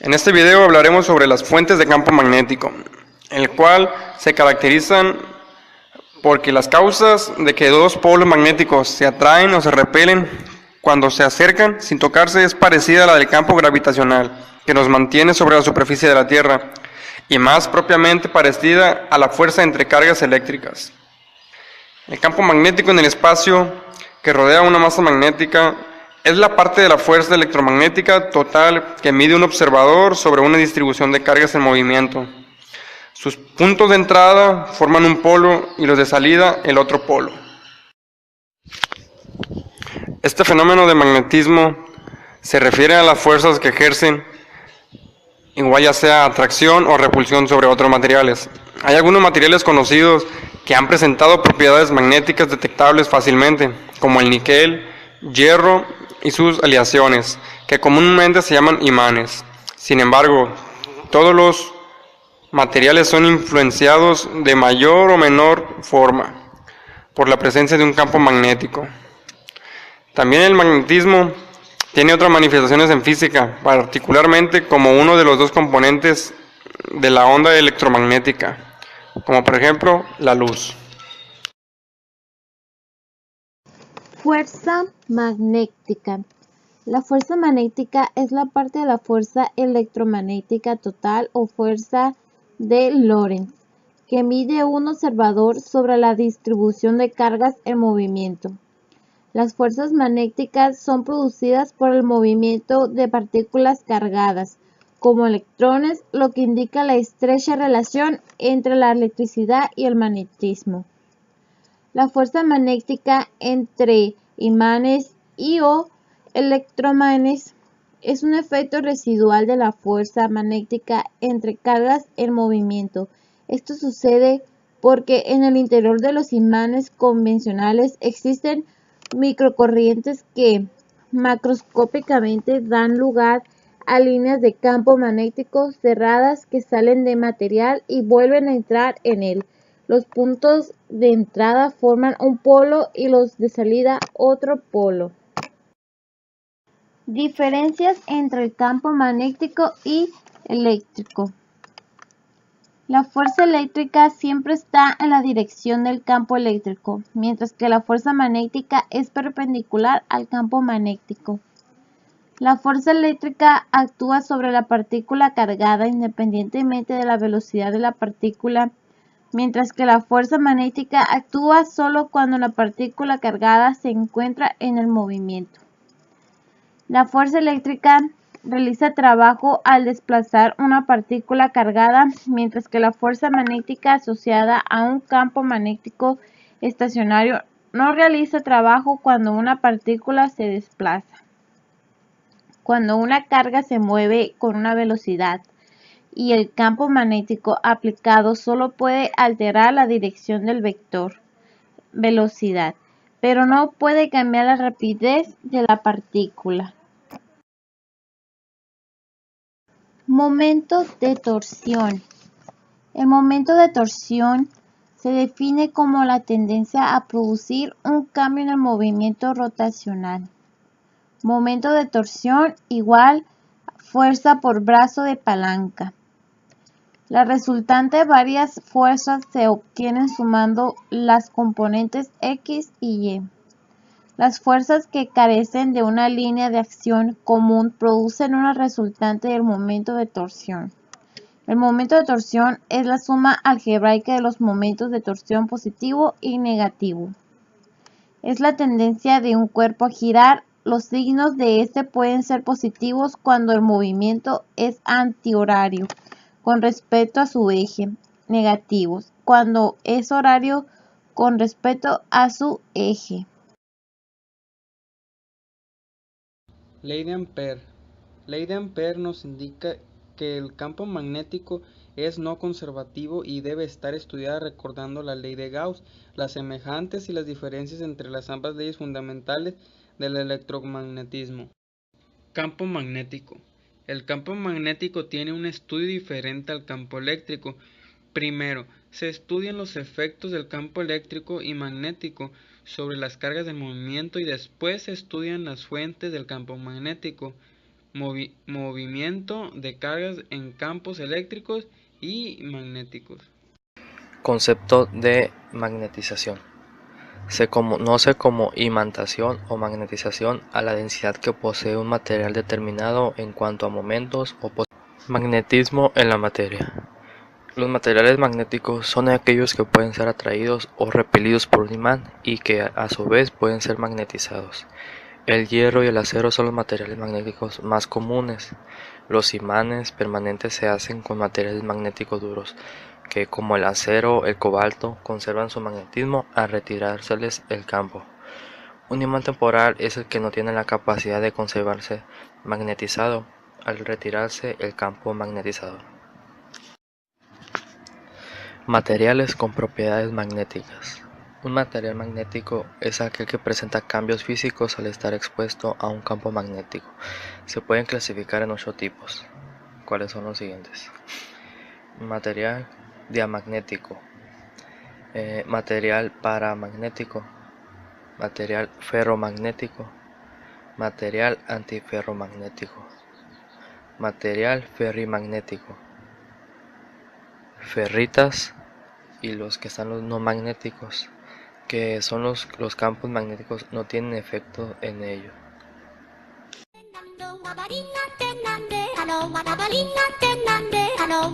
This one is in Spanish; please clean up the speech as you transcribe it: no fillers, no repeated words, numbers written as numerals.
En este video hablaremos sobre las fuentes de campo magnético, el cual se caracterizan porque las causas de que dos polos magnéticos se atraen o se repelen cuando se acercan sin tocarse es parecida a la del campo gravitacional, que nos mantiene sobre la superficie de la Tierra, y más propiamente parecida a la fuerza entre cargas eléctricas. El campo magnético en el espacio que rodea una masa magnética es la parte de la fuerza electromagnética total que mide un observador sobre una distribución de cargas en movimiento. Sus puntos de entrada forman un polo y los de salida el otro polo. Este fenómeno de magnetismo se refiere a las fuerzas que ejercen, igual ya sea atracción o repulsión sobre otros materiales. Hay algunos materiales conocidos que han presentado propiedades magnéticas detectables fácilmente, como el níquel, hierro y sus aleaciones, que comúnmente se llaman imanes. Sin embargo, todos los materiales son influenciados de mayor o menor forma por la presencia de un campo magnético. También el magnetismo tiene otras manifestaciones en física, particularmente como uno de los dos componentes de la onda electromagnética, como por ejemplo la luz. Fuerza magnética. La fuerza magnética es la parte de la fuerza electromagnética total o fuerza de Lorentz, que mide un observador sobre la distribución de cargas en movimiento. Las fuerzas magnéticas son producidas por el movimiento de partículas cargadas, como electrones, lo que indica la estrecha relación entre la electricidad y el magnetismo. La fuerza magnética entre imanes y/o electroimanes es un efecto residual de la fuerza magnética entre cargas en movimiento. Esto sucede porque en el interior de los imanes convencionales existen microcorrientes que macroscópicamente dan lugar a líneas de campo magnético cerradas que salen del material y vuelven a entrar en él. Los puntos de entrada forman un polo y los de salida otro polo. Diferencias entre el campo magnético y eléctrico. La fuerza eléctrica siempre está en la dirección del campo eléctrico, mientras que la fuerza magnética es perpendicular al campo magnético. La fuerza eléctrica actúa sobre la partícula cargada independientemente de la velocidad de la partícula, mientras que la fuerza magnética actúa solo cuando la partícula cargada se encuentra en el movimiento. La fuerza eléctrica realiza trabajo al desplazar una partícula cargada, mientras que la fuerza magnética asociada a un campo magnético estacionario no realiza trabajo cuando una partícula se desplaza. Cuando una carga se mueve con una velocidad y el campo magnético aplicado solo puede alterar la dirección del vector velocidad, pero no puede cambiar la rapidez de la partícula. Momento de torsión. El momento de torsión se define como la tendencia a producir un cambio en el movimiento rotacional. Momento de torsión igual fuerza por brazo de palanca. La resultante de varias fuerzas se obtienen sumando las componentes X y Y. Las fuerzas que carecen de una línea de acción común producen una resultante del momento de torsión. El momento de torsión es la suma algebraica de los momentos de torsión positivo y negativo. Es la tendencia de un cuerpo a girar. Los signos de este pueden ser positivos cuando el movimiento es antihorario con respecto a su eje, negativos cuando es horario con respecto a su eje. Ley de Ampère. Ley de Ampère nos indica que el campo magnético es no conservativo y debe estar estudiada recordando la ley de Gauss, las semejanzas y las diferencias entre las ambas leyes fundamentales del electromagnetismo. Campo magnético. El campo magnético tiene un estudio diferente al campo eléctrico. Primero, se estudian los efectos del campo eléctrico y magnético sobre las cargas de movimiento y después se estudian las fuentes del campo magnético. movimiento de cargas en campos eléctricos y magnéticos. Concepto de magnetización. Se conoce como imantación o magnetización a la densidad que posee un material determinado en cuanto a momentos o magnetismo en la materia. Los materiales magnéticos son aquellos que pueden ser atraídos o repelidos por un imán y que a su vez pueden ser magnetizados. El hierro y el acero son los materiales magnéticos más comunes. Los imanes permanentes se hacen con materiales magnéticos duros, que como el acero, el cobalto, conservan su magnetismo al retirárseles el campo. Un imán temporal es el que no tiene la capacidad de conservarse magnetizado al retirarse el campo magnetizador. Materiales con propiedades magnéticas. Un material magnético es aquel que presenta cambios físicos al estar expuesto a un campo magnético. Se pueden clasificar en 8 tipos. ¿Cuáles son los siguientes? Material diamagnético, material paramagnético, material ferromagnético, material antiferromagnético, material ferrimagnético, ferritas y los que están los no magnéticos, que son los campos magnéticos no tienen efecto en ello. Hello,